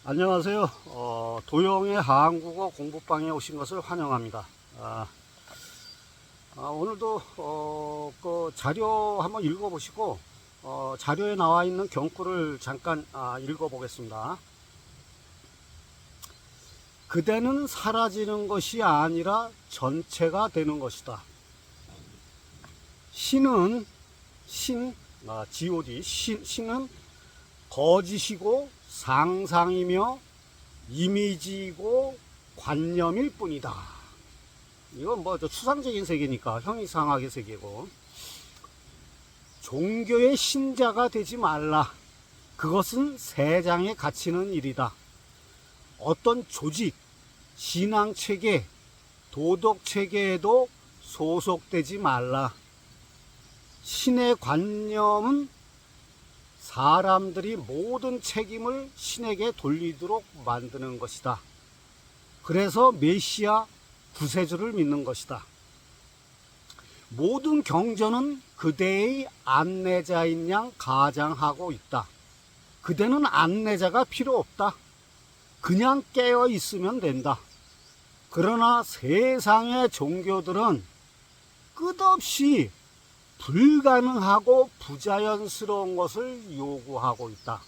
안녕하세요. 도영의 한국어 공부방에 오신 것을 환영합니다. 오늘도 그 자료 한번 읽어보시고 자료에 나와 있는 경구를 잠깐 읽어보겠습니다. 그대는 사라지는 것이 아니라 전체가 되는 것이다. 신은 God, 신은 거짓이고 상상이며 이미지이고 관념일 뿐이다. 이건 뭐 추상적인 세계니까 형이상학의 세계고, 종교의 신자가 되지 말라. 그것은 세상에 갇히는 일이다. 어떤 조직, 신앙체계, 도덕체계에도 소속되지 말라. 신의 관념은 사람들이 모든 책임을 신에게 돌리도록 만드는 것이다. 그래서 메시아 구세주를 믿는 것이다. 모든 경전은 그대의 안내자인 양 가장하고 있다. 그대는 안내자가 필요 없다. 그냥 깨어 있으면 된다. 그러나 세상의 종교들은 끝없이 불가능하고 부자연스러운 것을 요구하고 있다.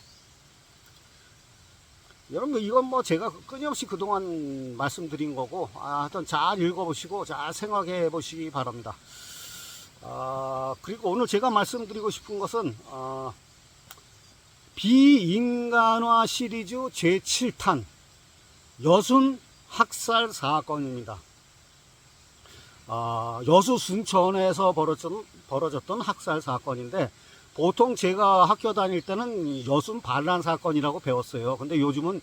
여러분, 이건 뭐 제가 끊임없이 그동안 말씀드린 거고, 하여튼 잘 읽어보시고 잘 생각해 보시기 바랍니다. 그리고 오늘 제가 말씀드리고 싶은 것은 비인간화 시리즈 제7탄 여순 학살 사건입니다. 여수 순천에서 벌어졌던 학살 사건인데, 보통 제가 학교 다닐 때는 여순 반란 사건이라고 배웠어요. 근데 요즘은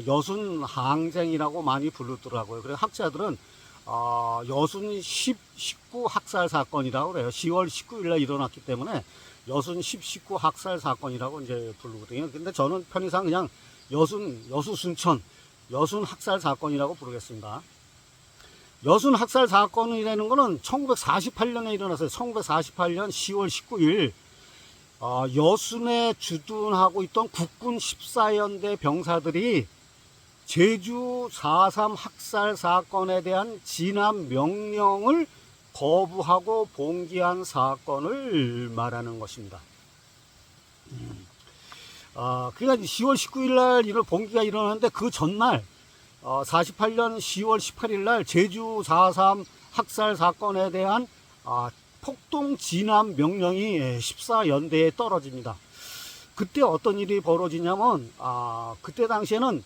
여순 항쟁이라고 많이 부르더라고요. 그래서 학자들은 여순 19 학살 사건이라고 그래요. 10월 19일 날 일어났기 때문에 여순 19 학살 사건이라고 이제 부르거든요. 근데 저는 편의상 그냥 여수 순천 여순 학살 사건이라고 부르겠습니다. 여순 학살 사건이라는 거는 1948년에 일어났어요. 1948년 10월 19일 여순에 주둔하고 있던 국군 14연대 병사들이 제주 4.3 학살 사건에 대한 진압 명령을 거부하고 봉기한 사건을 말하는 것입니다. 그러니까 10월 19일 날 이런 봉기가 일어났는데, 그 전날 48년 10월 18일 날 제주 4.3 학살 사건에 대한 폭동 진압 명령이 14연대에 떨어집니다. 그때 어떤 일이 벌어지냐면, 그때 당시에는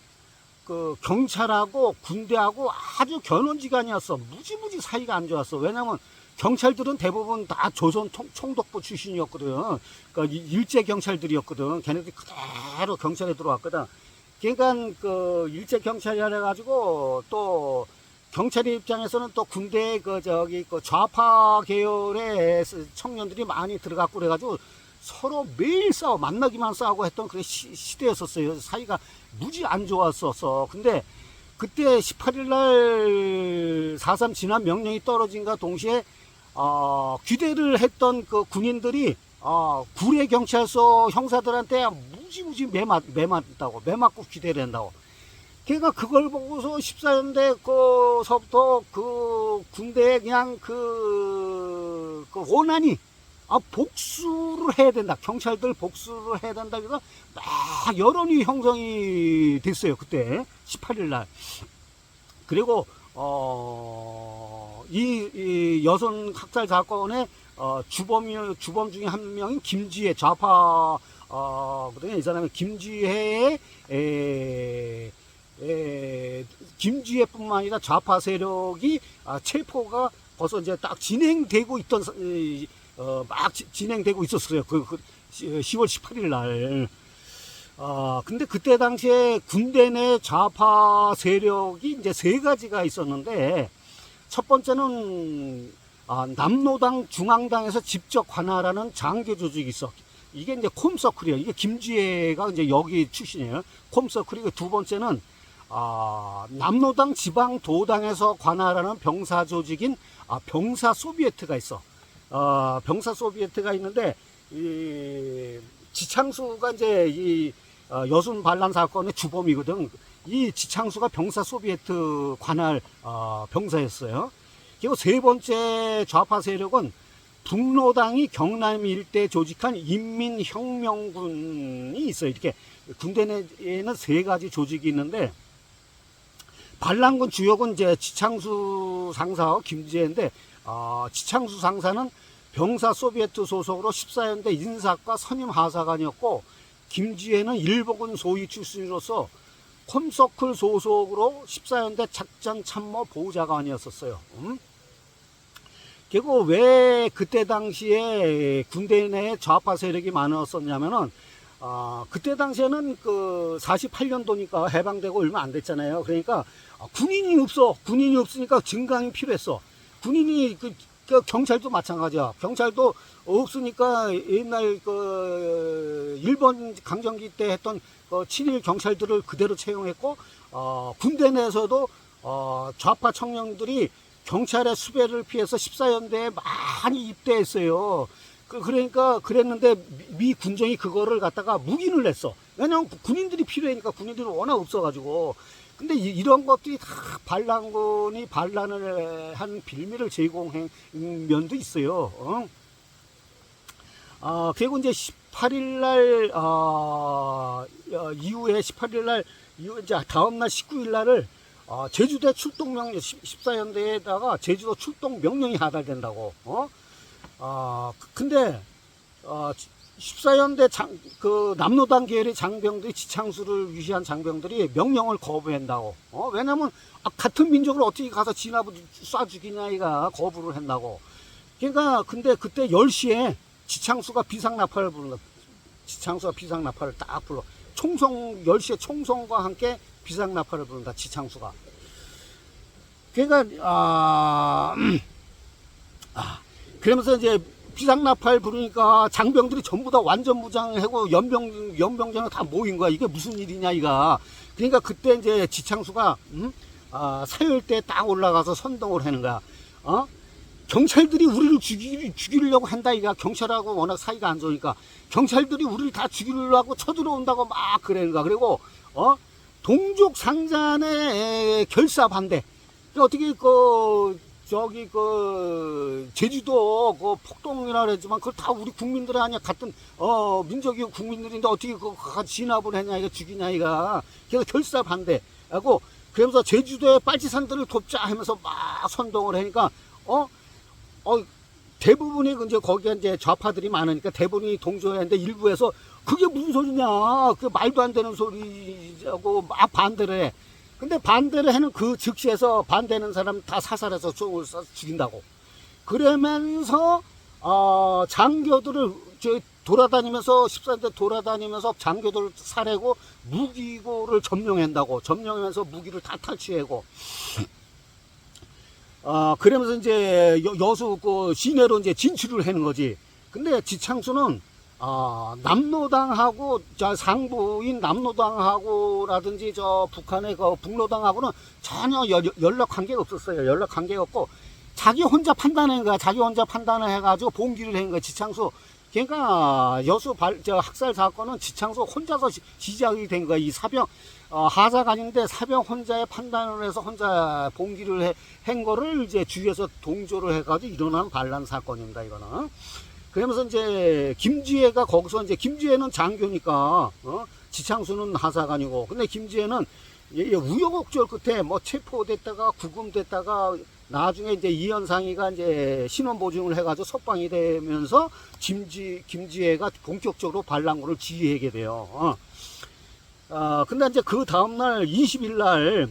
그 경찰하고 군대하고 아주 견원지간이었어. 무지무지 사이가 안 좋았어. 왜냐면 경찰들은 대부분 다 조선 총독부 출신이었거든. 그러니까 일제 경찰들이었거든. 걔네들이 그대로 경찰에 들어왔거든. 그러니까 그 일제 경찰이라 해가지고, 또 경찰의 입장에서는 또 군대 그 좌파 계열의 청년들이 많이 들어갔고, 그래가지고 서로 매일 만나기만 싸우고 했던 그런 시대였었어요. 사이가 무지 안 좋았었어. 근데 그때 18일 날 4.3 진압 명령이 떨어진과 동시에 귀대를 했던 그 군인들이 구례 경찰서 형사들한테 무지무지 매 맞고 귀대를 한다고. 그러니까 그걸 보고서 14연대 거서부터 그 군대에 그냥 그 원한이 복수를 해야 된다. 경찰들 복수를 해야 된다. 그래서 막 여론이 형성이 됐어요. 그때 18일 날. 그리고 이 여순 학살 사건의 주범 중에 한 명인 김지혜, 좌파 이 사람이 김지혜뿐만 아니라 좌파 세력이 체포가 벌써 이제 딱 진행되고 있던 막 진행되고 있었어요. 10월 18일 날. 근데 그때 당시에 군대 내 좌파 세력이 이제 세 가지가 있었는데, 첫 번째는 남로당 중앙당에서 직접 관할하는 장교 조직이 있어. 이게 이제 콤서클이에요. 이게 김지혜가 이제 여기 출신이에요. 콤서클이고, 두 번째는 남로당 지방도당에서 관할하는 병사 조직인 병사 소비에트가 있어. 병사 소비에트가 있는데, 이 지창수가 이제 여순 반란 사건의 주범이거든. 이 지창수가 병사 소비에트 관할 병사였어요. 그리고 세 번째 좌파 세력은 북로당이 경남 일대 조직한 인민혁명군이 있어요. 이렇게 군대 내에는 세 가지 조직이 있는데, 반란군 주역은 이제 지창수 상사와 김지혜인데, 지창수 상사는 병사 소비에트 소속으로 14연대 인사과 선임 하사관이었고, 김지혜는 일본군 소위 출신으로서 컴서클 소속으로 14연대 작전 참모 보좌관이었었어요. 그리고 왜 그때 당시에 군대 내에 좌파 세력이 많았었냐면은, 그때 당시에는 그 48년도니까 해방되고 얼마 안 됐잖아요. 그러니까 군인이 없으니까 증강이 필요했어. 군인이 그 경찰도 마찬가지야. 경찰도 없으니까 옛날 그 일본 강점기 때 했던 친일 경찰들을 그대로 채용했고, 군대 내에서도 좌파 청년들이 경찰의 수배를 피해서 14연대에 많이 입대했어요. 그러니까 그랬는데 미 군정이 그거를 갖다가 묵인을 했어. 왜냐면 군인들이 필요하니까. 군인들이 워낙 없어가지고. 근데 이런 것들이 다 반란군이 반란을 한 빌미를 제공한 면도 있어요. 그리고 이제 18일날 이후에 18일날 이제 다음날 19일날을 제주대 출동 명령, 14연대에다가 제주도 출동 명령이 하달된다고. 근데 14연대 그 남로당 계열의 장병들이, 지창수를 위시한 장병들이 명령을 거부한다고. 왜냐면 같은 민족을 어떻게 가서 진압을 쏴 죽이냐, 이가 거부를 한다고. 그러니까 근데 그때 10시에 지창수가 비상나팔을 부른다. 지창수가 비상나팔을 딱 불러. 10시에 총성과 함께 비상나팔을 부른다, 지창수가. 그러니까 그러면서 이제 비상나팔 부르니까 장병들이 전부 다 완전 무장하고 연병장에 다 모인 거야. 이게 무슨 일이냐, 이가. 그러니까 그때 이제 지창수가 사열대에 딱 올라가서 선동을 하는 거야. 경찰들이 우리를 죽이려고 한다, 이가. 경찰하고 워낙 사이가 안 좋으니까 경찰들이 우리를 다 죽이려고 쳐들어온다고 막 그러는 거야. 그리고 동족 상잔의 결사 반대. 어떻게 제주도 폭동이라 그랬지만 그걸 다 우리 국민들이 아니야. 같은 민족이 국민들인데 어떻게 같이 진압을 했냐, 이거 죽이냐, 이가. 그래서 결사 반대하고, 그러면서 제주도의 빨치산들을 돕자 하면서 막 선동을 하니까 대부분이 이제 거기에 이제 좌파들이 많으니까 대부분이 동조했는데, 일부에서 그게 무슨 소리냐, 그 말도 안 되는 소리하고 막 반대를 해. 근데 반대를 하는 그 즉시에서 반대하는 사람 다 사살해서 총을 쏴서 죽인다고. 그러면서 장교들을 돌아다니면서 14대 돌아다니면서 장교들을 살해고 무기고를 점령한다고. 점령하면서 무기를 다 탈취하고. 그러면서 이제 여수 그 시내로 이제 진출을 하는 거지. 근데 지창수는 남로당하고 상부인 남로당하고라든지 북한의 그 북로당하고는 전혀 연락 관계가 없었어요. 연락 관계가 없고 자기 혼자 판단한 거야. 자기 혼자 판단을 해가지고 봉기를 한 거야, 지창수. 그러니까 여수 학살 사건은 지창수 혼자서 시작이 된 거야. 이 사병 하사관인데 사병 혼자의 판단을 해서 혼자 봉기를 한 거를 이제 주위에서 동조를 해가지고 일어난 반란 사건입니다, 이거는. 그러면서 이제 김지혜가 거기서, 이제 김지혜는 장교니까 지창수는 하사관이고, 근데 김지혜는 우여곡절 끝에 뭐 체포됐다가 구금됐다가 나중에 이제 이현상이가 이제 신원 보증을 해가지고 석방이 되면서 김지혜가 본격적으로 반란군을 지휘하게 돼요. 근데 이제 그 다음날 20일 날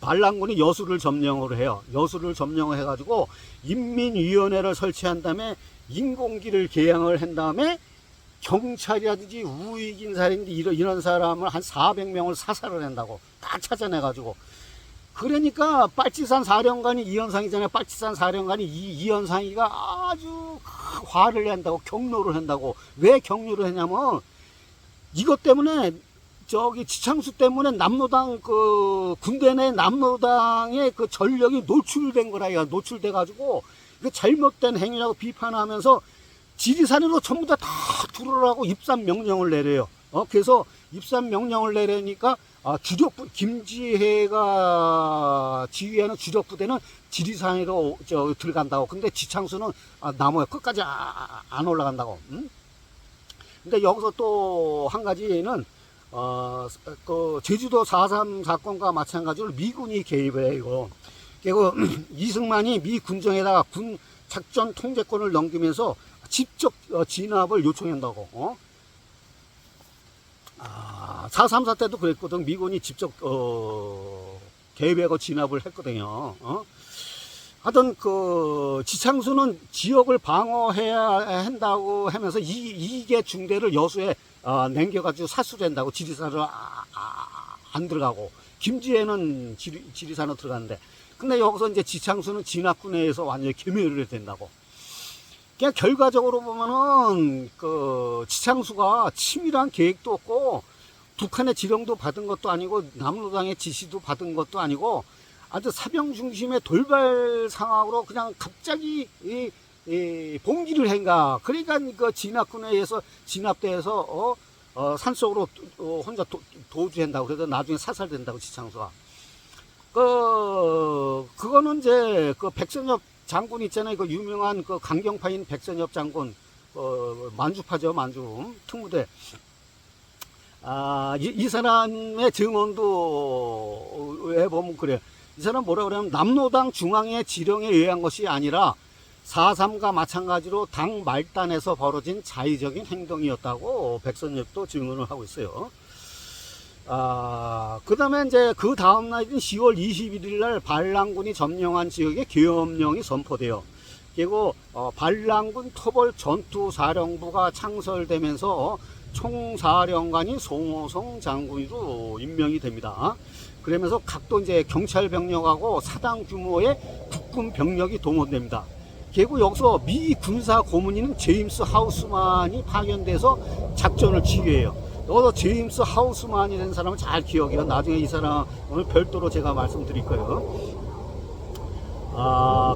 반란군이 여수를 점령을 해요. 여수를 점령을 해가지고 인민위원회를 설치한 다음에 인공기를 개양을 한 다음에 경찰이라든지 우익인 살인지 이런 사람을 한 400명을 사살을 한다고 다 찾아내가지고. 그러니까 빨치산 사령관이 이현상이잖아요. 빨치산 사령관이 이현상이가 아주 화를 낸다고, 경로를 한다고. 왜 경로를 했냐면 이것 때문에 지창수 때문에 남로당 군대 내 남로당의 그 전력이 노출된 거라. 이거 노출돼가지고 그 잘못된 행위라고 비판하면서 지리산으로 전부 다 들어오라고 입산 명령을 내려요. 그래서 입산 명령을 내려니까 주력부 김지혜가 지휘하는 주력부대는 지리산으로 들어간다고. 근데 지창수는 나무에 끝까지 안 올라간다고. 근데 여기서 또 한 가지는 그 제주도 4.3 사건과 마찬가지로 미군이 개입을 해요. 그리고 이승만이 미 군정에다가 군 작전 통제권을 넘기면서 직접 진압을 요청한다고. 4.3 때도 그랬거든. 미군이 직접 개입하고 진압을 했거든요. 하여튼 그 지창수는 지역을 방어해야 한다고 하면서 이계 중대를 여수에 남겨가지고 사수된다고. 지리산으로 안 들어가고, 김지혜는 지리산으로 들어가는데, 근데 여기서 이제 지창수는 진압군에서 완전히 괴멸을 된다고. 그냥 결과적으로 보면은 그 지창수가 치밀한 계획도 없고, 북한의 지령도 받은 것도 아니고, 남로당의 지시도 받은 것도 아니고, 아주 사병 중심의 돌발 상황으로 그냥 갑자기 봉기를 한가. 그러니까 그 진압군에 의해서 진압대에서 산속으로 혼자 도주한다고. 그래서 나중에 사살된다고, 지창수가. 그거는 이제 그 백선엽 장군 있잖아요. 그 유명한 그 강경파인 백선엽 장군, 만주파죠, 만주 특무대. 이 사람의 증언도 왜 보면 그래. 이 사람 뭐라 그러냐면, 남로당 중앙의 지령에 의한 것이 아니라 4.3과 마찬가지로 당 말단에서 벌어진 자의적인 행동이었다고 백선엽도 증언을 하고 있어요. 그 다음에 이제 그 다음 날인 10월 21일 날 반란군이 점령한 지역에 계엄령이 선포돼요. 그리고 반란군 토벌 전투사령부가 창설되면서 총사령관이 송호성 장군으로 임명이 됩니다. 그러면서 각도 이제 경찰 병력하고 사당 규모의 국군 병력이 동원됩니다. 그리고 여기서 미 군사 고문인 제임스 하우스만이 파견돼서 작전을 지휘해요. 여기서 제임스 하우스만이라는 사람은 잘 기억해요. 나중에 이 사람 오늘 별도로 제가 말씀드릴 거예요.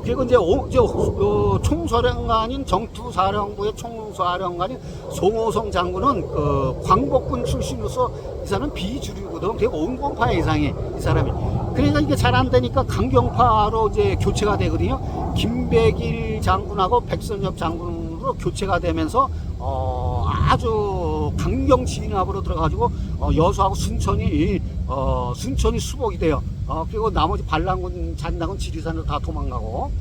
그리고 이제 총사령관인 정투사령부의 총사령관인 송호성 장군은 그 광복군 출신으로서 이 사람은 비주류거든. 되게 온건파 이상해, 이 사람이. 그러니까 이게 잘 안 되니까 강경파로 이제 교체가 되거든요. 김백일 장군하고 백선엽 장군으로 교체가 되면서 아주 강경 진압으로 들어가지고 여수하고 순천이 수복이 돼요. 그리고 나머지 반란군 잔당은 지리산으로 다 도망가고,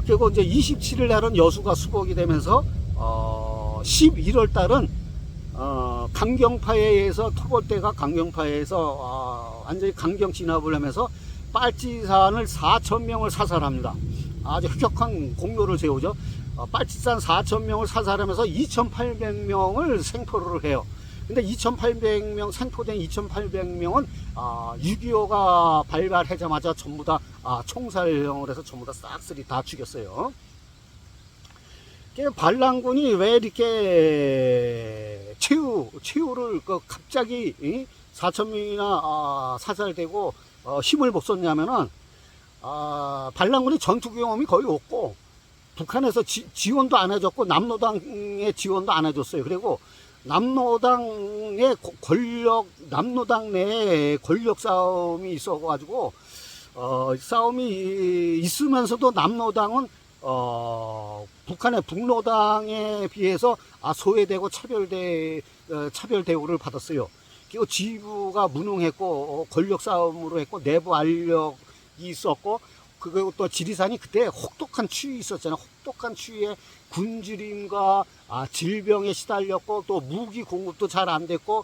그리고 이제 27일 날은 여수가 수복이 되면서 11월 달은 강경파에 의해서, 토벌대가 강경파에 의해서 완전히 강경 진압을 하면서 빨치산을 4,000명을 사살합니다. 아주 혁혁한 공로를 세우죠. 빨치산 4,000명을 사살하면서 2,800명을 생포를 해요. 근데 2,800명, 생포된 2,800명은 6.25가 발발하자마자 전부 다 총살형을 해서 전부 다 싹쓸이 다 죽였어요. 반란군이 왜 이렇게 최후를 갑자기 4,000명이나 사살되고 힘을 못 썼냐면은, 반란군이 전투 경험이 거의 없고, 북한에서 지원도 안 해줬고, 남로당의 지원도 안 해줬어요. 그리고 남로당 내에 권력 싸움이 있어가지고, 싸움이 있으면서도 남로당은, 북한의 북로당에 비해서 소외되고 차별 대우를 받았어요. 그리고 지휘부가 무능했고, 권력 싸움으로 했고, 내부 알력이 있었고, 그리고 또 지리산이 그때 혹독한 추위 있었잖아요. 혹독한 추위에 굶주림과 질병에 시달렸고, 또 무기 공급도 잘 안 됐고,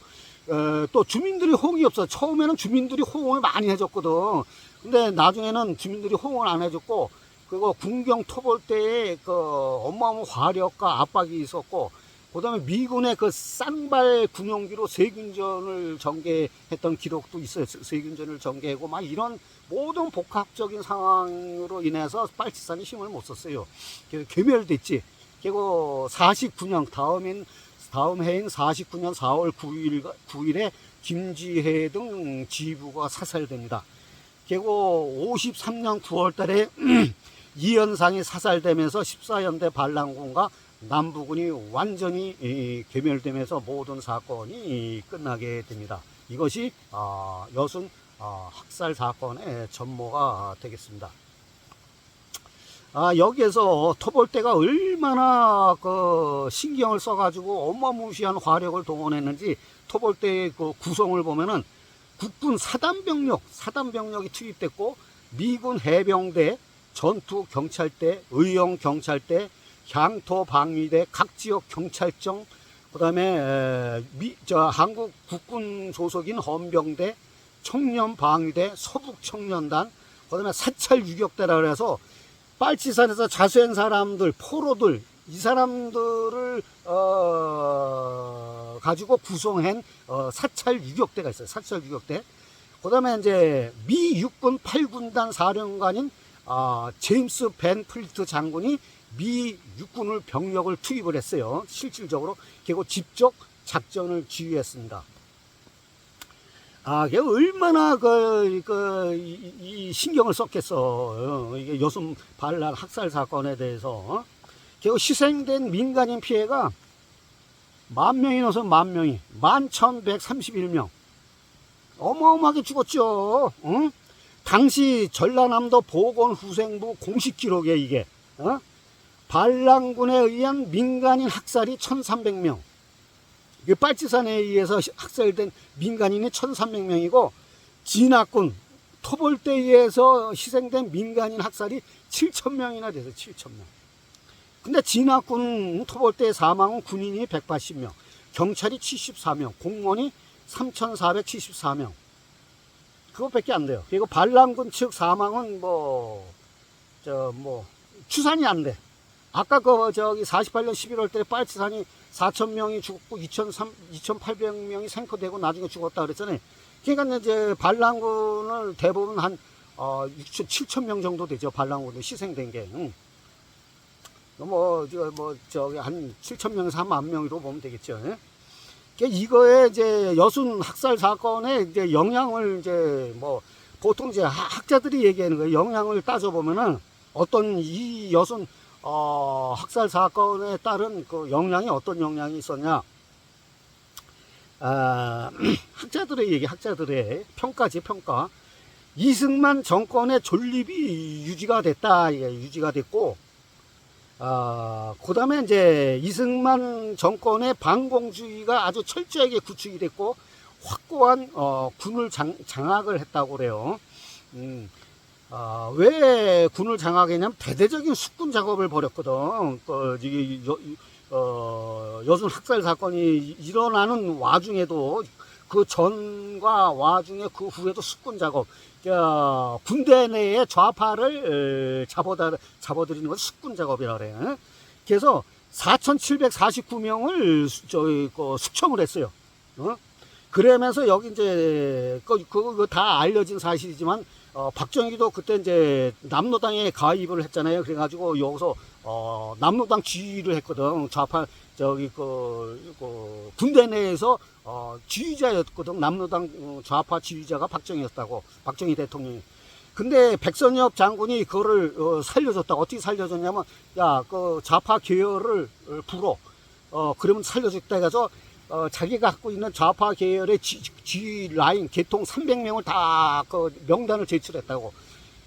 또 주민들이 호응이 없어. 처음에는 주민들이 호응을 많이 해줬거든. 근데 나중에는 주민들이 호응을 안 해줬고, 그리고 군경 토벌 때에 그 어마어마한 화력과 압박이 있었고, 그 다음에 미군의 그 쌍발 군용기로 세균전을 전개했던 기록도 있어요. 세균전을 전개하고 막 이런 모든 복합적인 상황으로 인해서 빨치산이 힘을 못 썼어요. 괴멸됐지. 그리고 49년 다음 해인 49년 4월 9일에 김지혜 등 지휘부가 사살됩니다. 그리고 53년 9월 달에 이현상이 사살되면서 14연대 반란군과 남부군이 완전히 괴멸되면서 모든 사건이 끝나게 됩니다. 이것이 여순 학살 사건의 전모가 되겠습니다. 여기에서 토벌대가 얼마나 신경을 써가지고 어마무시한 화력을 동원했는지 토벌대의 그 구성을 보면은 국군 사단병력이 투입됐고, 미군 해병대, 전투경찰대, 의용경찰대, 향토방위대, 각 지역 경찰청, 그 다음에 한국 국군 소속인 헌병대, 청년방위대, 서북청년단, 그 다음에 사찰유격대라 그래서 빨치산에서 자수한 사람들, 포로들, 이 사람들을 가지고 구성한 사찰유격대가 있어요. 사찰유격대. 그 다음에 이제 미 육군 8군단 사령관인 제임스 벤 플리트 장군이 미 육군을 병력을 투입을 했어요. 실질적으로. 그리고 직접 작전을 지휘했습니다. 그게 얼마나 이 신경을 썼겠어. 이게 여순 반란 학살 사건에 대해서. 그리고 희생된 민간인 피해가 10,000명이 넘어서 10,000명이 11,131명. 어마어마하게 죽었죠. 응? 당시 전라남도 보건후생부 공식 기록에 이게 반란군에 의한 민간인 학살이 1,300명. 빨치산에 의해서 학살된 민간인이 1,300명이고, 진학군 토벌대에 의해서 희생된 민간인 학살이 7,000명이나 돼서 7,000명. 근데 진학군 토벌대 사망은 군인이 180명, 경찰이 74명, 공무원이 3,474명. 그것밖에 안 돼요. 그리고 반란군 측 사망은 추산이 안 돼. 아까 48년 11월 때 빨치산이 4,000명이 죽고 2,800명이 생포되고 나중에 죽었다 그랬잖아요. 그러니까 이제 반란군을 대부분 한 7,000명 정도 되죠. 반란군이 희생된 게. 한 7,000명에서 한 10,000명으로 보면 되겠죠. 이거에 이제 여순 학살 사건에 이제 영향을 보통 이제 학자들이 얘기하는 거예요. 영향을 따져보면은 어떤 이 여순 학살 사건에 따른 그 영향이 어떤 영향이 있었냐. 학자들의 평가지, 평가. 이승만 정권의 존립이 유지가 됐다. 유지가 됐고, 그 다음에 이제 이승만 정권의 반공주의가 아주 철저하게 구축이 됐고, 확고한 군을 장악을 했다고 그래요. 왜 군을 장악했냐면 대대적인 숙군 작업을 벌였거든. 여순 학살 사건이 일어나는 와중에도, 그 전과 와중에 그 후에도 숙군 작업, 군대 내의 좌파를 잡아들이는 건 숙군 작업이라 그래요. 그래서 4,749명을 숙청을 했어요. 그러면서 여기 이제 그거 다 알려진 사실이지만, 박정희도 그때 이제 남로당에 가입을 했잖아요. 그래가지고 여기서 남로당 지휘를 했거든. 좌파 군대 내에서 지휘자였거든. 남로당 좌파 지휘자가 박정희였다고. 박정희 대통령이. 근데 백선엽 장군이 그거를 살려줬다고. 어떻게 살려줬냐면, 그 좌파 계열을 불어. 그러면 살려줬다 해가지고 자기가 갖고 있는 좌파 계열의 지휘 라인, 계통 300명을 다 명단을 제출했다고.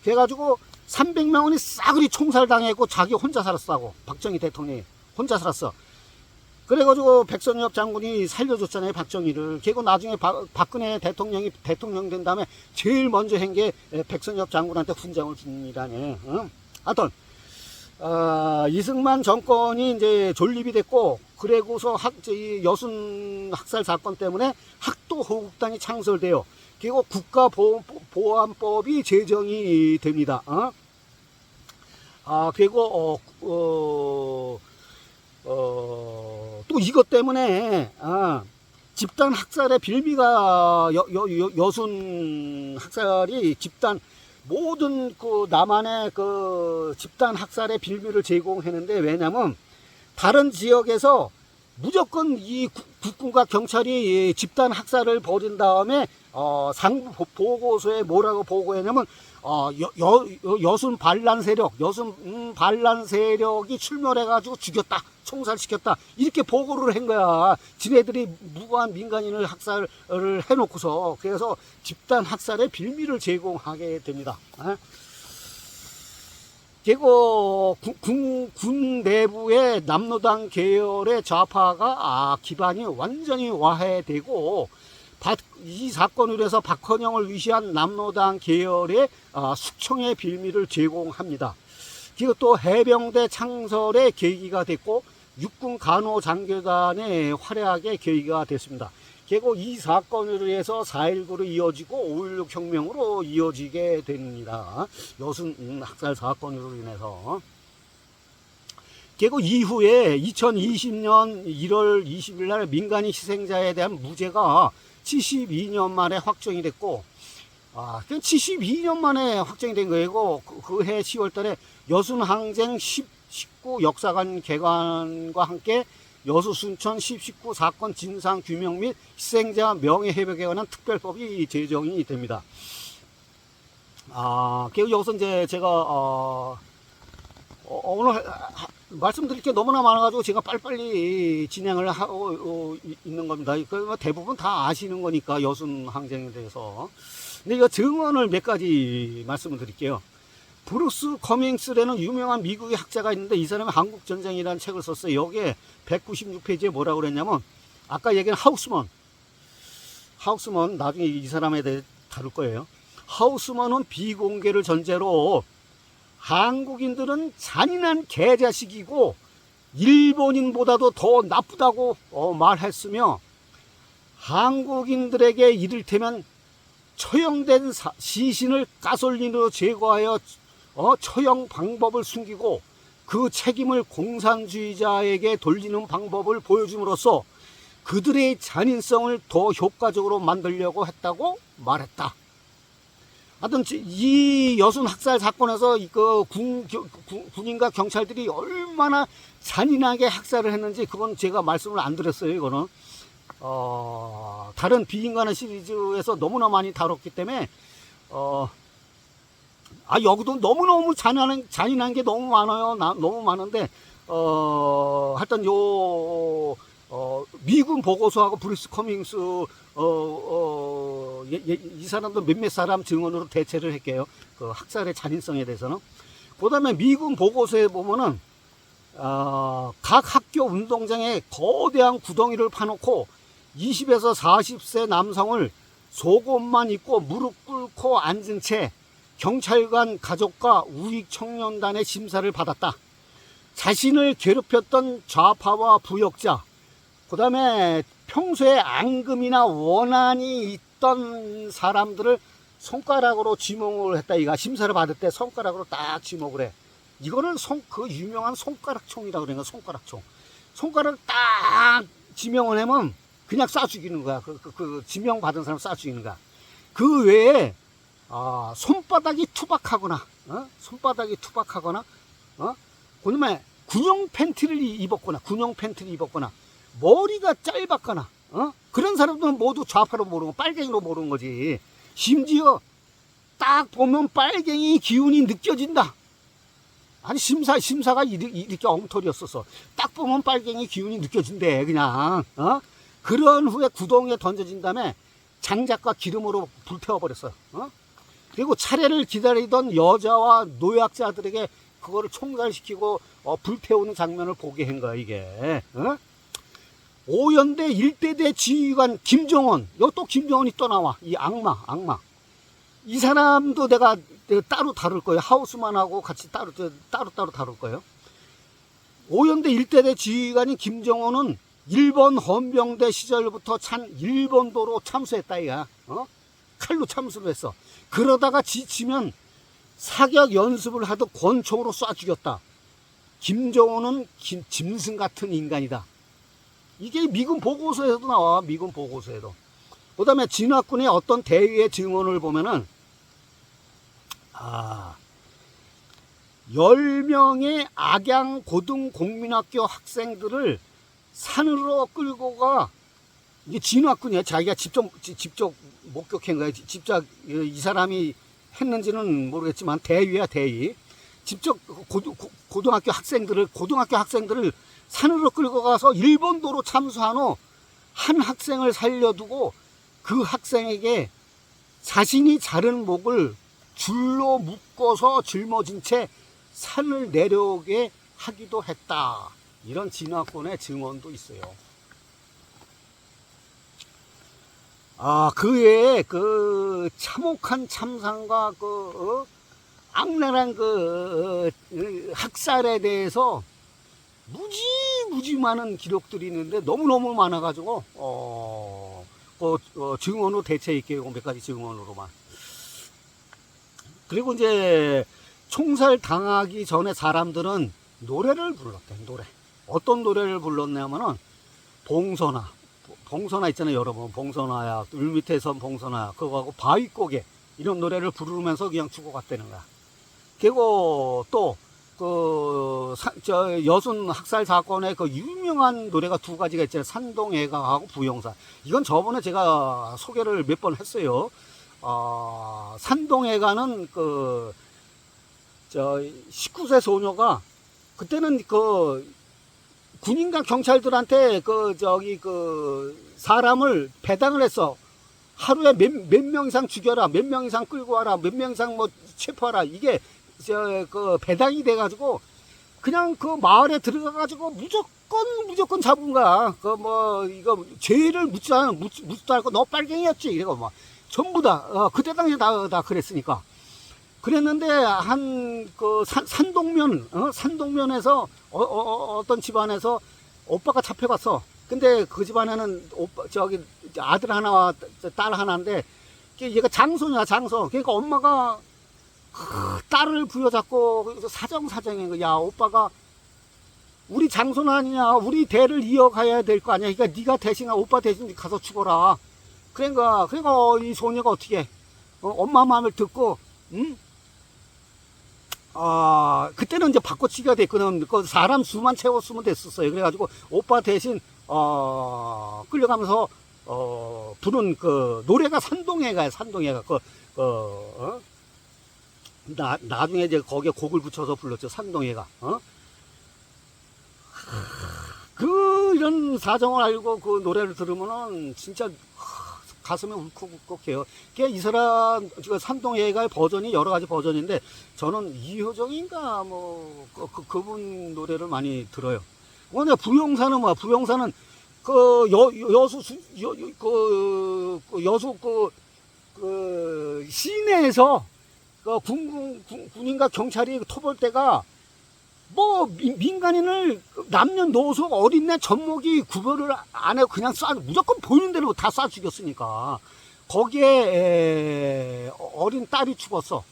그래가지고 300명이 싸그리 총살당했고 자기 혼자 살았다고. 박정희 대통령이 혼자 살았어. 그래가지고 백선엽 장군이 살려줬잖아요, 박정희를. 그리고 나중에 박근혜 대통령이 대통령 된 다음에 제일 먼저 한 게 백선엽 장군한테 훈장을 줍니다네. 하여튼 이승만 정권이 이제 존립이 됐고, 그리고서 여순 학살 사건 때문에 학도호국단이 창설돼요. 그리고 국가보안법이 제정이 됩니다. 그리고 또 이것 때문에 집단 학살의 빌미가 여순 학살이 모든 남한의 집단 학살의 빌미를 제공했는데, 왜냐면 다른 지역에서 무조건 이 국군과 경찰이 집단 학살을 벌인 다음에 상부 보고서에 뭐라고 보고했냐면 여순 반란 세력이 출몰해가지고 죽였다, 총살시켰다, 이렇게 보고를 한 거야. 지네들이 무고한 민간인을 학살을 해놓고서. 그래서 집단 학살의 빌미를 제공하게 됩니다. 그리고 군 내부의 남로당 계열의 좌파가 기반이 완전히 와해되고, 이 사건으로 해서 박헌영을 위시한 남로당 계열의 숙청의 빌미를 제공합니다. 그리고 또 해병대 창설의 계기가 됐고, 육군 간호장교단의 활약의 계기가 됐습니다. 그리고 이 사건으로 해서 4.19로 이어지고 5.16 혁명으로 이어지게 됩니다. 여순 학살 사건으로 인해서. 그리고 이후에 2020년 1월 20일 날 민간인 희생자에 대한 무죄가 72년 만에 확정이 됐고, 72년 만에 확정이 된 거고, 그 해 10월 달에 여순항쟁 19 역사관 개관과 함께 여수 순천 19 사건 진상 규명 및 희생자 명예회복에 관한 특별법이 제정이 됩니다. 그리고 여기서 이제 제가 오늘 말씀드릴 게 너무나 많아가지고 제가 빨리빨리 진행을 하고 있는 겁니다. 대부분 다 아시는 거니까, 여순 항쟁에 대해서. 근데 이거 증언을 몇 가지 말씀을 드릴게요. 브루스 커밍스라는 유명한 미국의 학자가 있는데, 이 사람이 한국전쟁이라는 책을 썼어요. 여기에 196페이지에 뭐라고 그랬냐면, 아까 얘기한 하우스먼, 나중에 이 사람에 대해 다룰 거예요. 하우스먼은 비공개를 전제로 한국인들은 잔인한 개자식이고 일본인보다도 더 나쁘다고 말했으며, 한국인들에게 이를테면 처형된 시신을 가솔린으로 제거하여 처형 방법을 숨기고 그 책임을 공산주의자에게 돌리는 방법을 보여줌으로써 그들의 잔인성을 더 효과적으로 만들려고 했다고 말했다. 하여튼 이 여순 학살 사건에서 그 군인과 경찰들이 얼마나 잔인하게 학살을 했는지 그건 제가 말씀을 안 드렸어요. 이거는 다른 비인간의 시리즈에서 너무나 많이 다뤘기 때문에 여기도 너무너무 잔인한 게 너무 많아요. 너무 많은데 하여튼 미군 보고서하고 브루스 커밍스 이 사람도 몇몇 사람 증언으로 대체를 할게요. 그 학살의 잔인성에 대해서는. 그 다음에 미군 보고서에 보면은 각 학교 운동장에 거대한 구덩이를 파놓고 20에서 40세 남성을 속옷만 입고 무릎 꿇고 앉은 채 경찰관 가족과 우익청년단의 심사를 받았다. 자신을 괴롭혔던 좌파와 부역자, 그 다음에 평소에 앙금이나 원한이 있던 사람들을 손가락으로 지목을 했다. 이가 심사를 받을 때 손가락으로 딱 지목을 해. 이거는 그 유명한 손가락총이라고 그러는 거야. 손가락총. 손가락을 딱 지명을 하면 그냥 쏴 죽이는 거야. 그 지명 받은 사람 쏴 죽이는 거야. 그 외에 손바닥이 투박하거나, 그다음에 군용 팬티를 입었거나, 머리가 짧았거나, 그런 사람들은 모두 좌파로 모르고 빨갱이로 모르는 거지. 심지어 딱 보면 빨갱이 기운이 느껴진다. 아니 심사가 이렇게 엉터리였었어. 딱 보면 빨갱이 기운이 느껴진대. 그냥 그런 후에 구덩이에 던져진 다음에 장작과 기름으로 불태워버렸어. 그리고 차례를 기다리던 여자와 노약자들에게 그거를 총살시키고 불태우는 장면을 보게 한 거야. 이게 오연대 1대대 지휘관 김정원, 여기 또 김정원이 또 나와. 이 악마. 이 사람도 내가 따로 다룰 거예요. 하우스만하고 같이 따로 다룰 거예요. 오연대 1대대 지휘관인 김정원은 일본 헌병대 시절부터 일본도로 참수했다. 이가 칼로 참수를 했어. 그러다가 지치면 사격 연습을 하듯 권총으로 쏴 죽였다. 김정은은 짐승 같은 인간이다. 이게 미군 보고서에도 나와. 미군 보고서에도. 그 다음에 진화군의 어떤 대위의 증언을 보면은 10명의 악양 고등공민학교 학생들을 산으로 끌고 가. 이게 진화군이야. 자기가 직접 목격한 거야. 직접 이 사람이 했는지는 모르겠지만 대위야 대위. 직접 고등학교 학생들을 산으로 끌고 가서 일본도로 참수한 후 한 학생을 살려두고 그 학생에게 자신이 자른 목을 줄로 묶어서 짊어진 채 산을 내려오게 하기도 했다. 이런 진화권의 증언도 있어요. 그 외에 그 참혹한 참상과 악랄한 학살에 대해서 무지 많은 기록들이 있는데 너무너무 많아가지고 증언으로 대체 있게 몇 가지 증언으로만. 그리고 이제 총살 당하기 전에 사람들은 노래를 불렀대. 노래. 어떤 노래를 불렀냐면은 봉선화 있잖아요, 여러분. 봉선화야, 울밑에선 봉선화야, 그거하고 바위고개 이런 노래를 부르면서 그냥 죽어갔다는 거야. 그리고 또 여순 학살 사건의 그 유명한 노래가 두 가지가 있잖아요. 산동애가하고 부영산. 이건 저번에 제가 소개를 몇 번 했어요. 산동애가는 19세 소녀가 그때는 군인과 경찰들한테 사람을 배당을 했어. 하루에 몇 명 이상 죽여라, 몇 명 이상 끌고 와라, 몇 명 이상 체포하라. 이게 배당이 돼가지고 그냥 그 마을에 들어가가지고 무조건 잡은 거야. 이거 죄를 묻지도 않고 너 빨갱이였지. 이러고 막 전부 다 그때 당시에 다 그랬으니까. 그랬는데 산동면에서 어떤 집안에서 오빠가 잡혀갔어. 근데 그 집안에는 아들 하나와 딸 하나인데 얘가 장손이야, 장손. 그러니까 엄마가 딸을 부여잡고 사정인 거야. 야, 오빠가 우리 장손 아니냐, 우리 대를 이어가야 될 거 아니야. 그러니까 네가 대신 오빠 대신 가서 죽어라. 그러니까 이 소녀가 어떻게 해? 엄마 마음을 듣고 그때는 이제 바꿔치기가 됐거든. 사람 수만 채웠으면 됐었어요. 그래가지고 오빠 대신 끌려가면서 부른 노래가 산동애가야. 산동애가 나중에 이제 거기에 곡을 붙여서 불렀죠. 산동애가. 이런 사정을 알고 그 노래를 들으면은 진짜 가슴에 울컥울컥해요. 이 사람 산동애가의 버전이 여러 가지 버전인데 저는 이효정인가 그분 노래를 많이 들어요. 근데 부영사는 뭐야? 부영사는 여수 시내에서 군인과 경찰이 토벌 때가 민간인을 남녀노소 어린애 젖먹이 구별을 안 해고 그냥 무조건 보이는 대로 다 쏴 죽였으니까 거기에 어린 딸이 죽었어.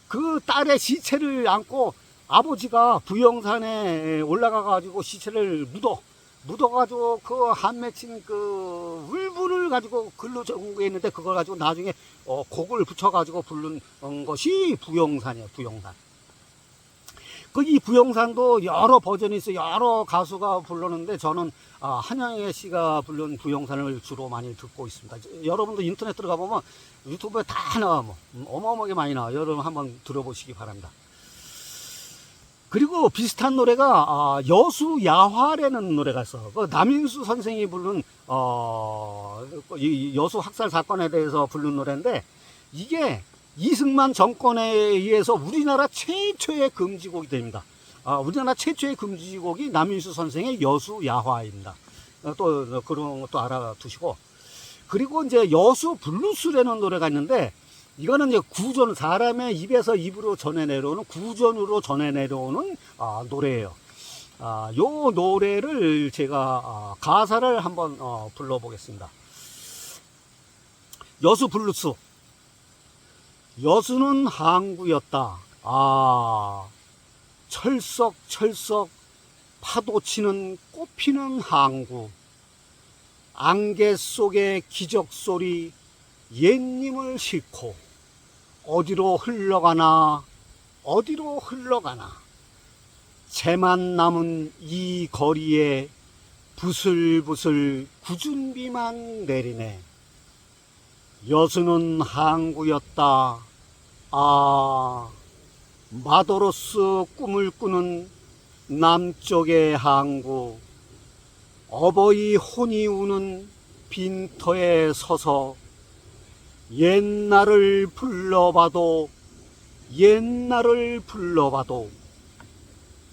그 딸의 시체를 안고 아버지가 부영산에 올라가가지고 시체를 묻어가지고 한 맺힌 울분을 가지고 글로 전구했는데 그걸 가지고 나중에 곡을 붙여가지고 부른 것이 부영산이에요. 부영산. 이 부영산도 여러 버전이 있어요. 여러 가수가 부르는데 저는 한영애 씨가 부른 부영산을 주로 많이 듣고 있습니다. 여러분도 인터넷 들어가 보면 유튜브에 다 나와. 어마어마하게 많이 나와. 여러분 한번 들어보시기 바랍니다. 그리고 비슷한 노래가 여수야화라는 노래가 있어. 남인수 선생이 부른 이 여수 학살 사건에 대해서 부른 노래인데 이게 이승만 정권에 의해서 우리나라 최초의 금지곡이 됩니다. 우리나라 최초의 금지곡이 남인수 선생의 여수야화입니다. 또 그런 것도 알아두시고. 그리고 이제 여수 블루스라는 노래가 있는데 이거는 이제 구전, 사람의 입에서 입으로 전해 내려오는 구전으로 전해 내려오는 노래예요. 요 노래를 제가 가사를 한번 불러보겠습니다. 여수 블루스. 여수는 항구였다. 철썩철썩 파도치는 꽃피는 항구. 안개 속의 기적소리 옛님을 싣고 어디로 흘러가나 재만 남은 이 거리에 부슬부슬 구준비만 내리네. 여수는 항구였다. 마도로스 꿈을 꾸는 남쪽의 항구, 어버이 혼이 우는 빈터에 서서 옛날을 불러봐도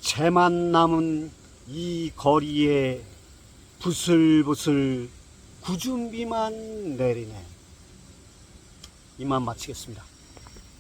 채만 남은 이 거리에 부슬부슬 구준비만 내리네. 이만 마치겠습니다.